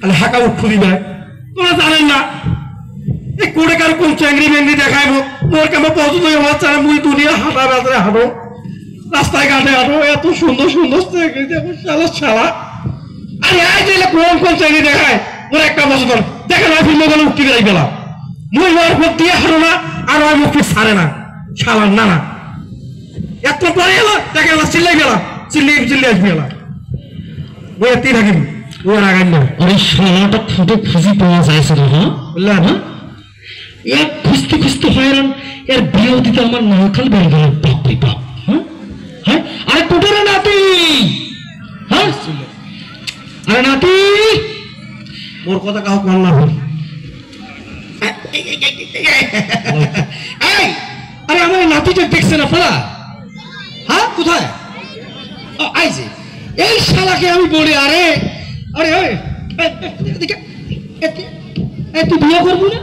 খালি হাঁকা উঠুরি দেয় তোরা জানেন না এই কোড়ে কার কোন চ্যাংড়ি ম্যাংড়ি দেখাইবো মোর কেমন পছন্দ হওয়ার চায় মুই দুনিয়া হাঁটা রাত্রে হাঁটো রাস্তায় ঘাটে হাঁটো এত সুন্দর সুন্দর চ্যাংড়ি দেখো শালা ছাড়া আরে আই দিলে কোন কোন চ্যাংড়ি দেখায় মোর একটা বছর ধর দেখে না ফিল্ম গেলে উঠতে গেলাই গেলাম মুই ওর ভোট দিয়ে হাঁটো না আর ওই মুখে ছাড়ে না শালার না না এত পরে এলো দেখে না চিল্লাই গেলাম চিল্লি আসবি এলাম ওই এতেই থাকিবি ওই আর আগাই না আরে শালাটা খুঁজে খুঁজি পাওয়া যাইছে না হ্যাঁ বুঝলা না এর খুঁজতে খুঁজতে হয়রান এর বিয়েও দিতে আমার নাকাল বেড়ে গেল বাপরে বাপ হ্যাঁ হ্যাঁ আরে কোটারে নাতি হ্যাঁ আরে নাতি মোর কথা কাউ কল না হল এই আরে আমার নাতিটা দেখছে না ফলা হ্যাঁ কোথায় আইছে এই শালাকে আমি বলি আরে আরে তুই বিয়ে করবো না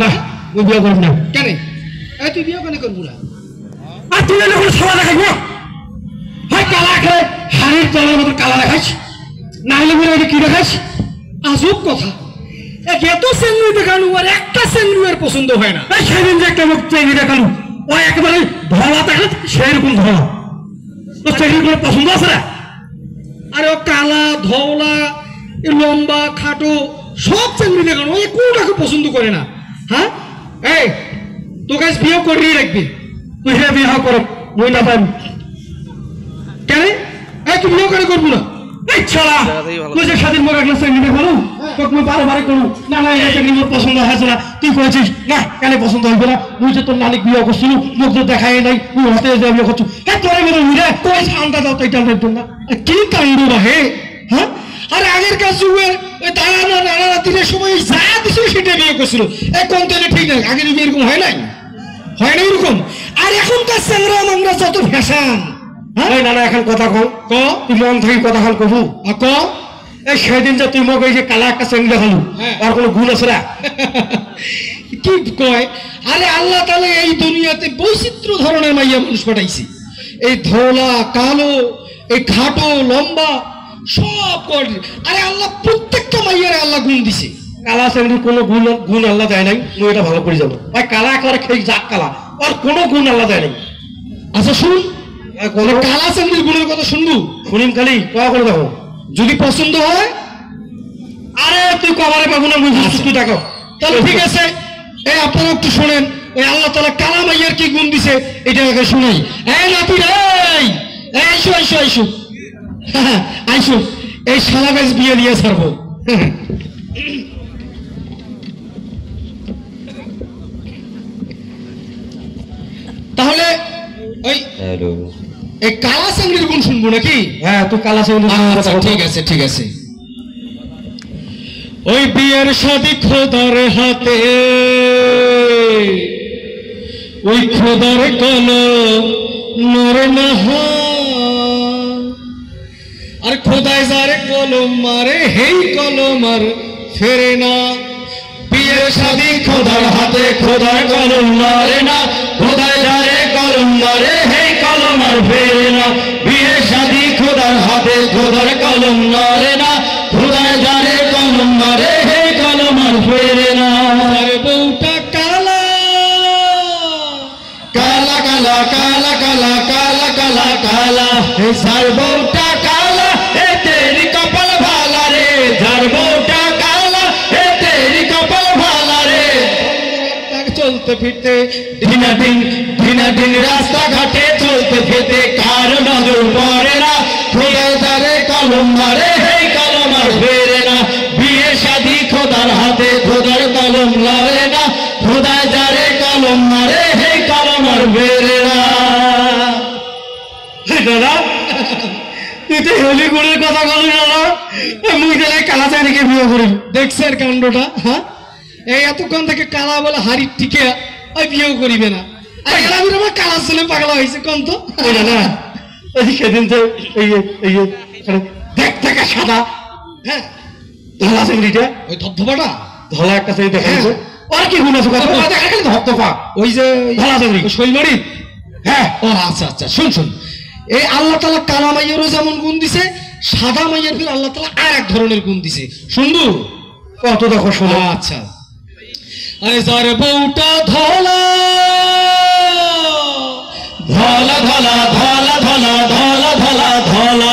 না ওই বিয়ে করব না কেন তুই বিয়ে কেন করবো না আর তুই যখন সভা দেখাইব হয় কালা খেয়ে হাড়ির তলার মতো কালা দেখাইস না হলে বলে কি দেখাইস আজব কথা এত চেঙ্গুই দেখানো আর একটা চেঙ্গুই আর পছন্দ হয় না সেদিন যে একটা মুখ চেঙ্গি দেখালো ও একেবারে ধলা দেখা সেরকম ধলা তো চেঙ্গি করে পছন্দ আছে না আরে ও কালা ধওলা লম্বা খাটো সব চেঙ্গুই দেখানো ওই কোনটাকে পছন্দ করে না হ্যাঁ এই তো গাছ বিয়ে করিয়ে রাখবি তুই হে বিয়ে কর মই না পাই কেন তুই বিয়ে করে করবো না এই ছাড়া তুই যে স্বাধীন মনে একটা চেঙ্গি দেখালো তোকে মই বারে করো না না এই চেঙ্গি মোর পছন্দ হয়েছে না তুই কয়েছিস না কেন পছন্দ হইবে না তুই যে তোর নালিক বিয়ে করছিল মুখ তো দেখাই নাই তুই হাতে যে বিয়ে করছো তোর মতো উড়ে তুই শান্তা দাও তাই টানতে না কি কাণ্ড হে হ্যাঁ আরে আগের কাজ যুগের ওই দাদা নানা নাতিদের সময় যা দিছিল সেটা বিয়ে করছিল কোন তেলে ঠিক নাই আগের যুগে এরকম হয় নাই এরকম আর এখনকার চ্যাংরা মাংরা যত ফ্যাশন হ্যাঁ না না এখন কথা কও ক তুই মন থেকে কথা খান কবু ক এই সেদিন যে তুই মোক এই যে কালা একটা চেঙ্গি দেখালু আর কোনো গুণ আছে না কি কয় আরে আল্লাহ তাআলা এই দুনিয়াতে বৈচিত্র্য ধরনের মাইয়া মানুষ পাঠাইছে এই ধোলা কালো এই খাটো লম্বা সব করে আরে আল্লাহ প্রত্যেকটা মাইয়ারে আল্লাহ গুণ দিছে কালা চেঙ্গির কোনো গুণ আল্লাহ দেয় নাই তুই এটা ভালো করে যাবো ভাই কালা একেবারে খেয়ে যাক কালা আর কোনো গুণ আল্লাহ দেয় নাই আচ্ছা শুন কালা চেঙ্গির গুণের কথা শুনবো শুনিম খালি কয়া করে দেখো যদি পছন্দ হয় আরে তুই কবারে পাবো না মুই তুই দেখো তাহলে ঠিক আছে এই আপনারা একটু শোনেন ওই আল্লাহ তাআলা কালা মাইয়ার কি গুণ দিছে এটা আগে শুনাই এই নাতি রে আইসো আইসো আইসো আইসো এই শালা গাছ বিয়ে নিয়ে ছাড়বো তাহলে ওই এই কালা চেঙ্গির গুণ শুনবো নাকি হ্যাঁ তুই কালা চেঙ্গির আচ্ছা ঠিক আছে ঠিক আছে ওই বিয়ের শাদী খোদার হাতে ওই খোদার কলম নরে না আর খোদায় যারে কলম মারে হেই কলম আর ফেরে না বিয়ের শাদী খোদার হাতে খোদার কলম মারে না খোদায় যারে কলম মারে হেই কলম আর ফেরে না বিয়ের শাদী খোদার হাতে খোদার কলম মারে না খোদায় যারে কলম মারে হেই কলম আর ফেরে না আরে বউটা কালা কালা কালা কালা কালা কালা কালা কালা হে সার বউটা কালা হে তেরি কপাল ভালা রে যার বউটা কালা হে তেরি কপাল ভালা রে চলতে ফিরতে দিন রাস্তা ঘাটে চলতে ফিরতে কার নজর পড়ে না খোদায় যারে কলম মারে হেই কলম আর ফেরে না বিয়ে শাদী খোদার হাতে খোদার কলম লড়ে না খোদায় যারে কলম মারে হেই কলম আর ফেরে না দাদা তুই তো হেলি গুণের কথা বলি দাদা মুই দিলে কালা চেঙ্গিকে বিয়ে করি দেখছেন কাণ্ডটা হ্যাঁ এই এতক্ষণ থেকে কালা বলে হাড়ির টিকে ওই বিয়েও করিবে না আমার কালা ছেলে পাগলা হয়েছে কোন তো না ওই সেদিন যে এই দেখ দেখা সাদা হ্যাঁ ধলা চেঙ্গিটা ওই ধবধবাটা ধলা একটা চেঙ্গি দেখাইছে আর কি গুণ আছে কথা দেখা খালি ধপধপা ওই যে ধলা চেঙ্গি শৈলবাড়ি হ্যাঁ ও আচ্ছা আচ্ছা শুন এই আল্লাহ তাআলা কালা মাইয়েরও যেমন গুণ দিছে সাদা মাইয়ের ফির আল্লাহ তাআলা আর এক ধরনের গুণ দিছে শুনবো কত দেখো শোনো। আচ্ছা আরে যার বউটা ধলা ধলা ধলা ধলা ধলা ধলা ধলা ধলা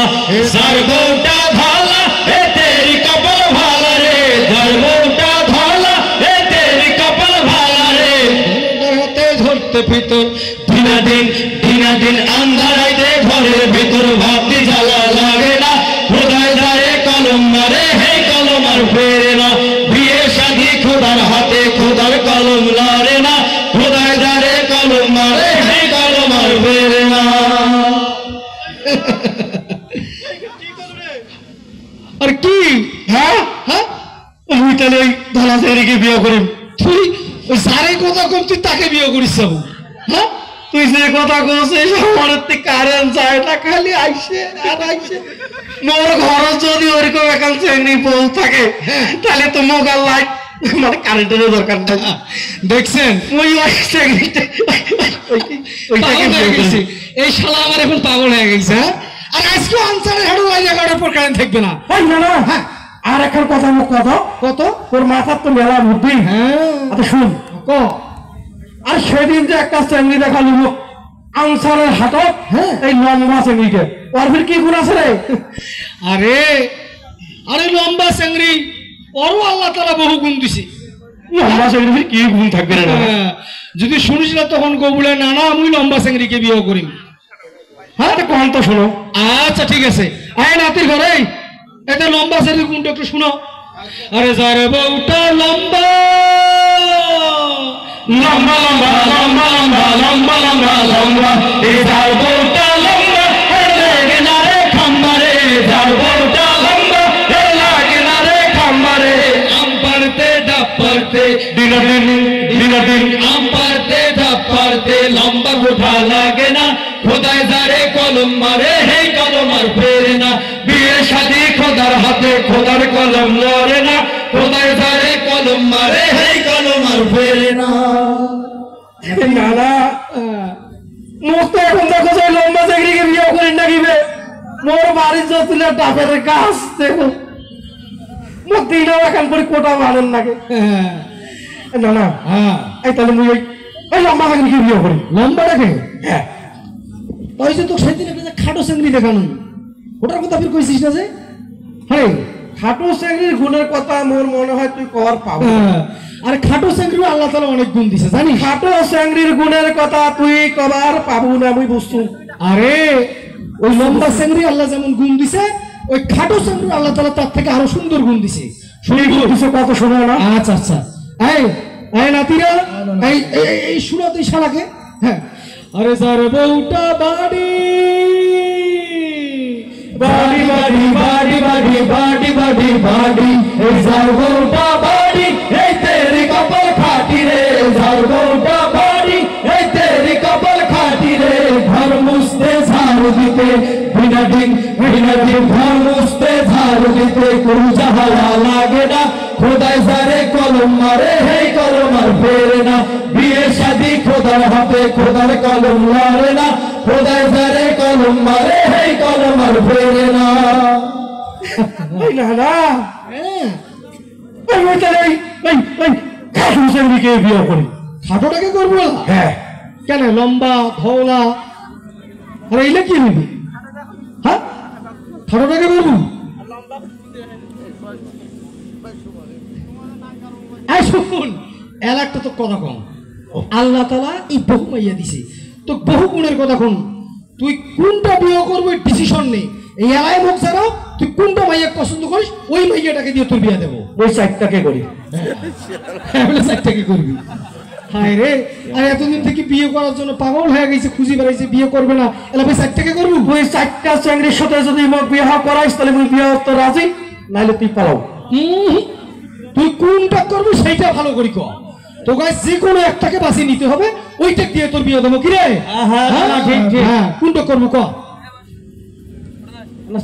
যার বউটা ধলা এ তেরি কপাল ভালা রে যার বউটা ধলা এ তেরি কপাল ভালা রে হাতে ধরতে ভিতর দিনাদিন আন্ধারাইতে ঘরের ভিতর ভাবতে জ্বালা লাগে না খোদায় দাঁড়ে কলম মারে হে কলম আর ফেরে না বিয়ে শাদী খোদার হাতে খোদার কলম লড়ে না খোদায় দাঁড়ে কলম মারে হে কলম আর ফেরে না। আর কি? হ্যাঁ হ্যাঁ, আমি তাহলে ওই ধলা চেংড়িকে বিয়ে করি। তুই ওই সারে কথা কম তুই তাকে বিয়ে করিস যাবো? হ্যাঁ, তুই যে কথা বলছিস আমার কারেন্ট যায় না, খালি আইসে আর আইসে। মোর ঘর যদি ওরকম এখন চেংড়ি বউ থাকে তাহলে তো মোবাইল লাইট মানে কারেন্টের দরকার নেই। দেখছেন ওই চেংড়িটা পাগল হয়ে গেছে এই শালা আমার এখন পাগল হয়ে গেছে। হ্যাঁ, আর আজকে আনসারের হাড়ু হয়ে যাওয়ার পর কারেন্ট থাকবে না। না না, হ্যাঁ আর এখন কথা মুখ কত কত তোর মাথার তো মেলা বুদ্ধি। হ্যাঁ আচ্ছা শুন ক, আর সেদিন যে একটা চেংড়ি দেখালো মুখ আনসারের হাটত, হ্যাঁ এই লম্বা চেংড়িকে, ওর ফির কি গুণ আছে রে? আরে আরে লম্বা চেংড়ি ওরও আল্লাহ তাআলা বহু গুণ দিছে। লম্বা চেংড়ি কি গুণ থাকবে রে? যদি শুনিস না তখন গো বলে না না আমি লম্বা চেংড়িকে বিয়ে করিম। হ্যাঁ তো কম তো শোনো। আচ্ছা ঠিক আছে, আয় নাতির ঘরে এতে লম্বা চেংড়ি গুণটা একটু শুনো। আরে যারে বউটা লম্বা লম্বা লম্বা লম্বা লম্বা লম্বা লম্বা লম্বা এই যার বউটা লম্বা লাগে না রে খাম্বারে যার বউটা লম্বা লাগে না রে খাম্বারে আম পারতে ডাব পারতে দিন আম পারতে ডাব পারতে লম্বা কোঠা লাগে না খোদায় যারে কলম মারে হে কলম আর ফেরে না বিয়ে শাদী খোদার হাতে খোদার কলম লড়ে না খোদায় যারে কলম মারে হে কলম আর ফেরে না। না না, মুখ তো এখন দেখো যে লম্বা চেংড়িকে বিয়ে করেন নাকি বে? মোর বাড়ির যতুলের ডাবের গাছ দেখো মুখ দিনও এখন করে কোটা মারেন নাকি। না না, এই তাহলে মুই এই লম্বা চেংড়িকে বিয়ে করি। লম্বাটাকে? হ্যাঁ, ওই যে তো সেদিন একটা খাটো চেংড়ি দেখানো ওটার কথা ফির কইছিস না যে? হ্যাঁ খাটো চেংড়ির গুণের কথা মোর মনে হয় তুই কবার পাবো। আরে খাটো চেংড়ি আল্লাহ তাআলা অনেক গুণ দিছে জানিস? খাটো চেংড়ির গুণের কথা তুই কবার পাবো না আমি বুঝছো। আরে ওই লম্বা চেংড়ি আল্লাহ যেমন গুণ দিছে ওই খাটো চেংড়ি আল্লাহ তাআলা তার থেকে আরো সুন্দর গুণ দিছে। শুনি কিছু কত শোনো না। আচ্ছা আচ্ছা, এই এই নাতিরা এই এই শুনো তুই শালাকে। হ্যাঁ, আরে যার বউটা বাড়ি বাড়ি বাড়ি বাড়ি বাড়ি বাড়ি বাড়ি বাড়ি এই যার বউটা বাড়ি এই তেরি কপাল খাটি রে যার বউটা বাড়ি এই তেরি কপাল খাটি রে ঘর মুছতে ঝাড়ু দিতে দিনাদিন ঘর মুছতে ঝাড়ু দিতে কোন ঝালা লাগে না খোদায় যারে কলম মারে হে কলম আর ফেরে না বিয়ে শাদী খোদার হাতে খোদার কলম লড়ে না খোদায় যারে কলম মারে হে কলম আর ফেরে না। না না, আমি তাহলে এই খাটো চেংড়িকে বিয়ে করি। খাটোটাকে করবো? হ্যাঁ, কেন লম্বা ধওলা আরে এইটা কি নিবি? হ্যাঁ, খাটোটাকে করবো? এই শুন, এর একটা তো কথা কম, আল্লাহ তাআলা এই বহু মাইয়া দিছে তো বহু গুণের কথা কম, তুই কোনটা বিয়ে করবি ডিসিশন নেই। এই এলাই মুখ ছাড়াও তুই কোনটা মাইয়া পছন্দ করিস ওই মাইয়াটাকে দিয়ে তোর বিয়ে দেবো। ওই চারটাকে করি। চারটাকে করবি? হায় রে, আর এতদিন থেকে বিয়ে করার জন্য পাগল হয়ে গেছে, খুঁজি বেড়াইছে, বিয়ে করবে না, এলা ভাই চারটাকে করবো? ওই চারটা চেংড়ির সাথে যদি মোক বিয়ে করাইস তাহলে মুই বিয়ে তো রাজি, নাইলে তুই পালাও। তুই কোনটা করবি সেইটা ভালো করি ক, তোকে যে কোনো একটাকে বাঁচিয়ে নিতে হবে, ওইটা দিয়ে তোর বিয়ে দেবো। কি রে? হ্যাঁ, কোনটা করবো ক?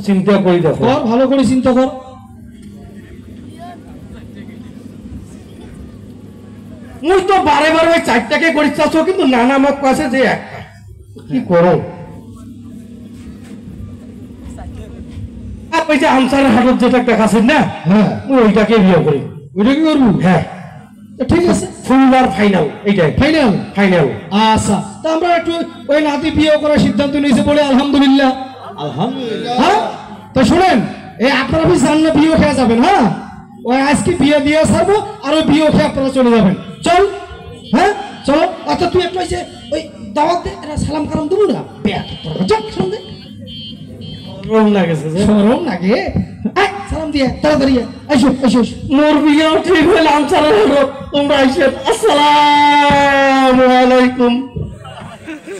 চিন্তা করি দেখো, কর, ভালো করে চিন্তা কর। মুই তো বারে বারে ওই চারটাকে করি চাচ্ছ, কিন্তু নানা মত কাছে যে একটা কি করো। ওই যে আনসারের হাটত যেটা দেখাচ্ছেন না, হ্যাঁ, ওইটাকে বিয়ে করি। ওইটা কি করবো? হ্যাঁ তো ঠিক আছে, ফুল আর ফাইনাল, এইটাই ফাইনাল। ফাইনাল। আচ্ছা, তা আমরা একটু ওই নাতি বিয়ে করার সিদ্ধান্ত নিয়েছে বলে আলহামদুলিল্লাহ। আলহামদুলিল্লাহ। হ্যাঁ, তো শুনেন, এই আপনারা বি জানলে বিয়ে খেয়ে যাবেন। হ্যাঁ, ওই আজকে বিয়ে দিয়ে ছাড়বো, আর ওই বিয়ে খেয়ে আপনারা চলে যাবেন। চল, হ্যাঁ চলো। আচ্ছা তুই একটু ওই দাওয়াত দে, একটা সালাম কালাম দেবো না, সালাম দে। রং লাগেছে যে সরম লাগে, সালাম দিয়ে তাড়াতাড়ি এসো এসো এসো। মোর বিয়েও ঠিক হইলে আনসার হলো, তোমরা আইসেন। আসসালামু আলাইকুম।